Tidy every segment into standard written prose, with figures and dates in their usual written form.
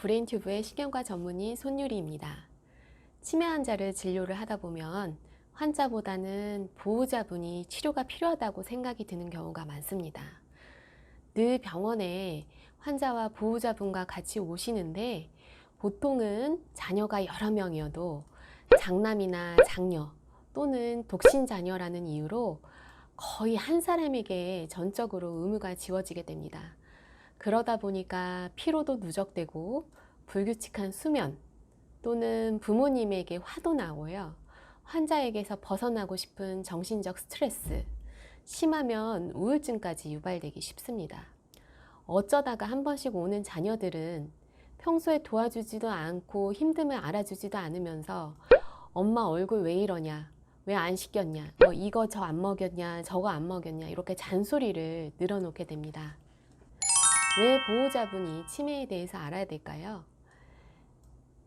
브레인튜브의 신경과 전문의 손유리입니다. 치매 환자를 진료를 하다 보면 환자보다는 보호자분이 치료가 필요하다고 생각이 드는 경우가 많습니다. 늘 병원에 환자와 보호자분과 같이 오시는데 보통은 자녀가 여러 명이어도 장남이나 장녀 또는 독신 자녀라는 이유로 거의 한 사람에게 전적으로 의무가 지워지게 됩니다. 그러다 보니까 피로도 누적되고 불규칙한 수면 또는 부모님에게 화도 나고요. 환자에게서 벗어나고 싶은 정신적 스트레스, 심하면 우울증까지 유발되기 쉽습니다. 어쩌다가 한 번씩 오는 자녀들은 평소에 도와주지도 않고 힘듦을 알아주지도 않으면서 엄마 얼굴 왜 이러냐, 왜 안 시켰냐, 이거 저 안 먹였냐, 저거 안 먹였냐 이렇게 잔소리를 늘어놓게 됩니다. 왜 보호자분이 치매에 대해서 알아야 될까요?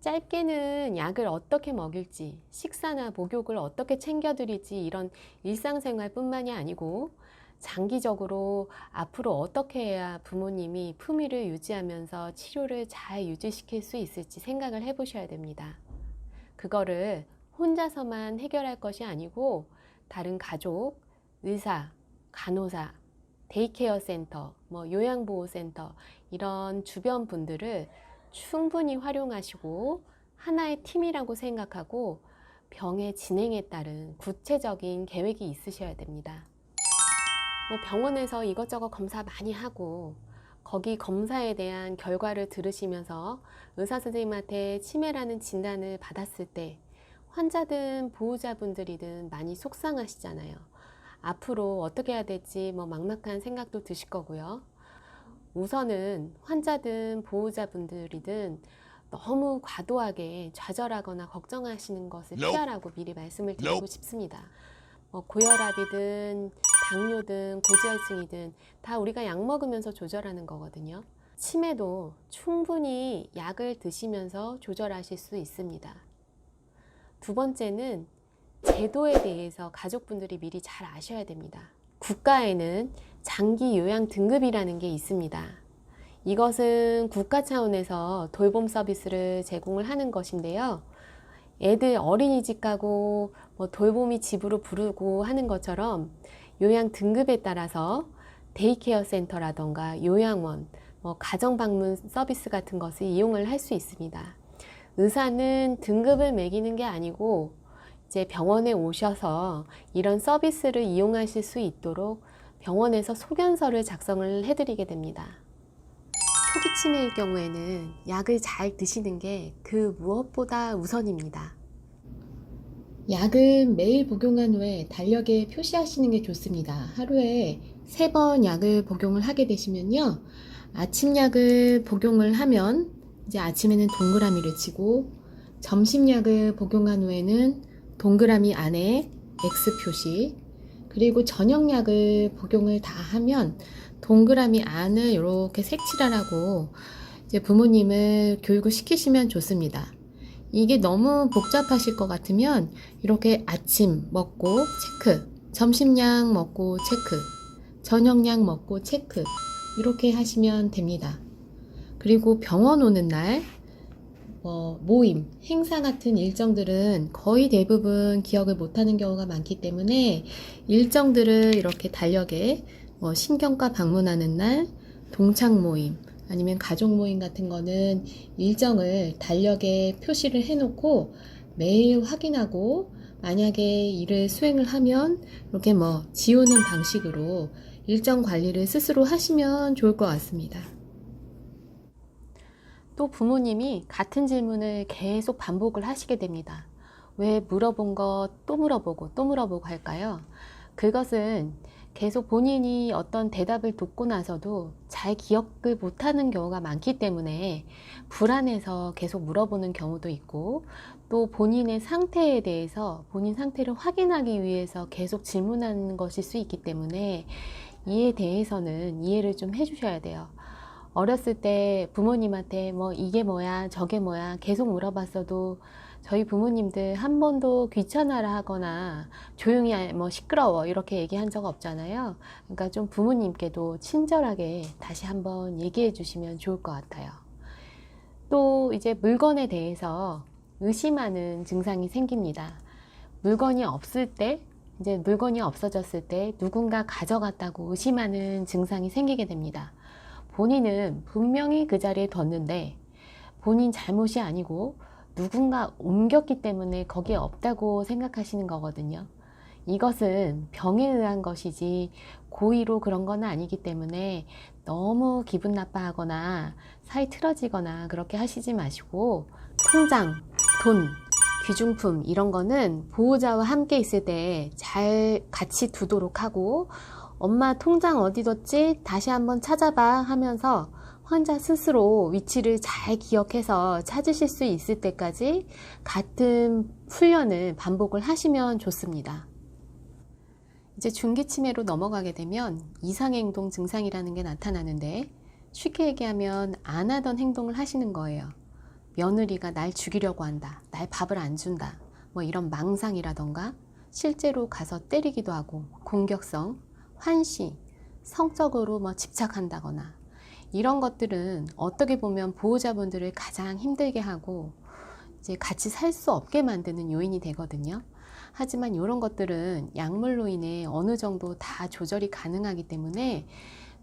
짧게는 약을 어떻게 먹일지, 식사나 목욕을 어떻게 챙겨드릴지 이런 일상생활 뿐만이 아니고 장기적으로 앞으로 어떻게 해야 부모님이 품위를 유지하면서 치료를 잘 유지시킬 수 있을지 생각을 해보셔야 됩니다. 그거를 혼자서만 해결할 것이 아니고 다른 가족, 의사, 간호사, 데이케어 센터, 요양보호센터 이런 주변 분들을 충분히 활용하시고 하나의 팀이라고 생각하고 병의 진행에 따른 구체적인 계획이 있으셔야 됩니다. 병원에서 이것저것 검사 많이 하고 거기 검사에 대한 결과를 들으시면서 의사 선생님한테 치매라는 진단을 받았을 때 환자든 보호자분들이든 많이 속상하시잖아요. 앞으로 어떻게 해야 될지 막막한 생각도 드실 거고요. 우선은 환자든 보호자분들이든 너무 과도하게 좌절하거나 걱정하시는 것을 피하라고 미리 말씀을 드리고 싶습니다. 고혈압이든 당뇨든 고지혈증이든 다 우리가 약 먹으면서 조절하는 거거든요. 치매도 충분히 약을 드시면서 조절하실 수 있습니다. 두 번째는 제도에 대해서 가족분들이 미리 잘 아셔야 됩니다. 국가에는 장기 요양 등급이라는 게 있습니다. 이것은 국가 차원에서 돌봄 서비스를 제공을 하는 것인데요. 애들 어린이집 가고 돌봄이 집으로 부르고 하는 것처럼 요양 등급에 따라서 데이케어 센터라던가 요양원, 가정방문 서비스 같은 것을 이용을 할 수 있습니다. 의사는 등급을 매기는 게 아니고 이제 병원에 오셔서 이런 서비스를 이용하실 수 있도록 병원에서 소견서를 작성을 해드리게 됩니다. 초기 치매일 경우에는 약을 잘 드시는 게 그 무엇보다 우선입니다. 약은 매일 복용한 후에 달력에 표시하시는 게 좋습니다. 하루에 3번 약을 복용을 하게 되시면요. 아침 약을 복용을 하면 이제 아침에는 동그라미를 치고 점심 약을 복용한 후에는 동그라미 안에 X 표시, 그리고 저녁 약을 복용을 다 하면 동그라미 안을 이렇게 색칠하라고 이제 부모님을 교육을 시키시면 좋습니다. 이게 너무 복잡하실 것 같으면 이렇게 아침 먹고 체크, 점심약 먹고 체크, 저녁약 먹고 체크 이렇게 하시면 됩니다. 그리고 병원 오는 날 모임, 행사 같은 일정들은 거의 대부분 기억을 못하는 경우가 많기 때문에 일정들을 이렇게 달력에 신경과 방문하는 날, 동창 모임, 아니면 가족 모임 같은 거는 일정을 달력에 표시를 해놓고 매일 확인하고 만약에 일을 수행을 하면 이렇게 지우는 방식으로 일정 관리를 스스로 하시면 좋을 것 같습니다. 또 부모님이 같은 질문을 계속 반복을 하시게 됩니다. 왜 물어본 것 또 물어보고 또 물어보고 할까요? 그것은 계속 본인이 어떤 대답을 듣고 나서도 잘 기억을 못하는 경우가 많기 때문에 불안해서 계속 물어보는 경우도 있고 또 본인의 상태에 대해서 본인 상태를 확인하기 위해서 계속 질문하는 것일 수 있기 때문에 이에 대해서는 이해를 좀 해주셔야 돼요. 어렸을 때 부모님한테 이게 뭐야 저게 뭐야 계속 물어봤어도 저희 부모님들 한 번도 귀찮아라 하거나 조용히 시끄러워 이렇게 얘기한 적 없잖아요. 그러니까 좀 부모님께도 친절하게 다시 한번 얘기해 주시면 좋을 것 같아요. 또 이제 물건에 대해서 의심하는 증상이 생깁니다. 물건이 없을 때, 이제 물건이 없어졌을 때 누군가 가져갔다고 의심하는 증상이 생기게 됩니다. 본인은 분명히 그 자리에 뒀는데 본인 잘못이 아니고 누군가 옮겼기 때문에 거기에 없다고 생각하시는 거거든요. 이것은 병에 의한 것이지 고의로 그런 건 아니기 때문에 너무 기분 나빠하거나 사이 틀어지거나 그렇게 하시지 마시고, 통장, 돈, 귀중품 이런 거는 보호자와 함께 있을 때 잘 같이 두도록 하고, 엄마 통장 어디 뒀지? 다시 한번 찾아봐 하면서 환자 스스로 위치를 잘 기억해서 찾으실 수 있을 때까지 같은 훈련을 반복을 하시면 좋습니다. 이제 중기치매로 넘어가게 되면 이상행동 증상이라는 게 나타나는데, 쉽게 얘기하면 안 하던 행동을 하시는 거예요. 며느리가 날 죽이려고 한다, 날 밥을 안 준다, 뭐 이런 망상이라던가, 실제로 가서 때리기도 하고, 공격성, 환시, 성적으로 뭐 집착한다거나, 이런 것들은 어떻게 보면 보호자분들을 가장 힘들게 하고 이제 같이 살 수 없게 만드는 요인이 되거든요. 하지만 이런 것들은 약물로 인해 어느 정도 다 조절이 가능하기 때문에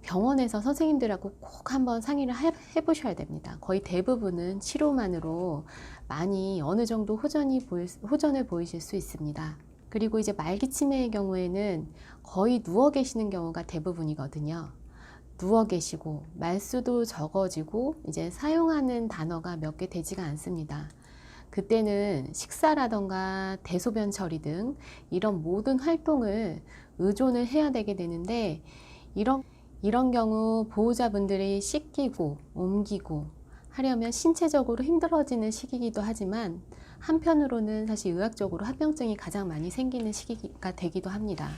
병원에서 선생님들하고 꼭 한번 상의를 해보셔야 됩니다. 거의 대부분은 치료만으로 많이 어느 정도 호전을 보이실 수 있습니다. 그리고 이제 말기 치매의 경우에는 거의 누워 계시는 경우가 대부분이거든요. 누워 계시고 말수도 적어지고 이제 사용하는 단어가 몇 개 되지가 않습니다. 그때는 식사라던가 대소변 처리 등 이런 모든 활동을 의존을 해야 되게 되는데, 이런 경우 보호자분들이 씻기고 옮기고 하려면 신체적으로 힘들어지는 시기이기도 하지만, 한편으로는 사실 의학적으로 합병증이 가장 많이 생기는 시기가 되기도 합니다.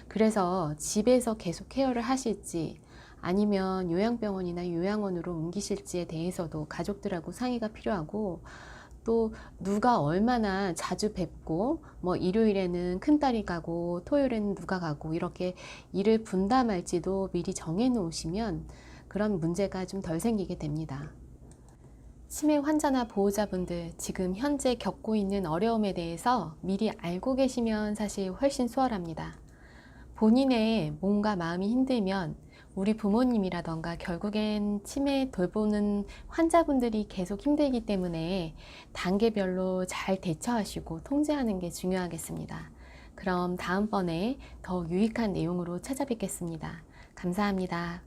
그래서 집에서 계속 케어를 하실지 아니면 요양병원이나 요양원으로 옮기실지에 대해서도 가족들하고 상의가 필요하고, 또 누가 얼마나 자주 뵙고, 뭐 일요일에는 큰딸이 가고 토요일에는 누가 가고 이렇게 일을 분담할지도 미리 정해 놓으시면 그런 문제가 좀 덜 생기게 됩니다. 치매 환자나 보호자분들 지금 현재 겪고 있는 어려움에 대해서 미리 알고 계시면 사실 훨씬 수월합니다. 본인의 몸과 마음이 힘들면 우리 부모님이라던가 결국엔 치매 돌보는 환자분들이 계속 힘들기 때문에 단계별로 잘 대처하시고 통제하는 게 중요하겠습니다. 그럼 다음번에 더 유익한 내용으로 찾아뵙겠습니다. 감사합니다.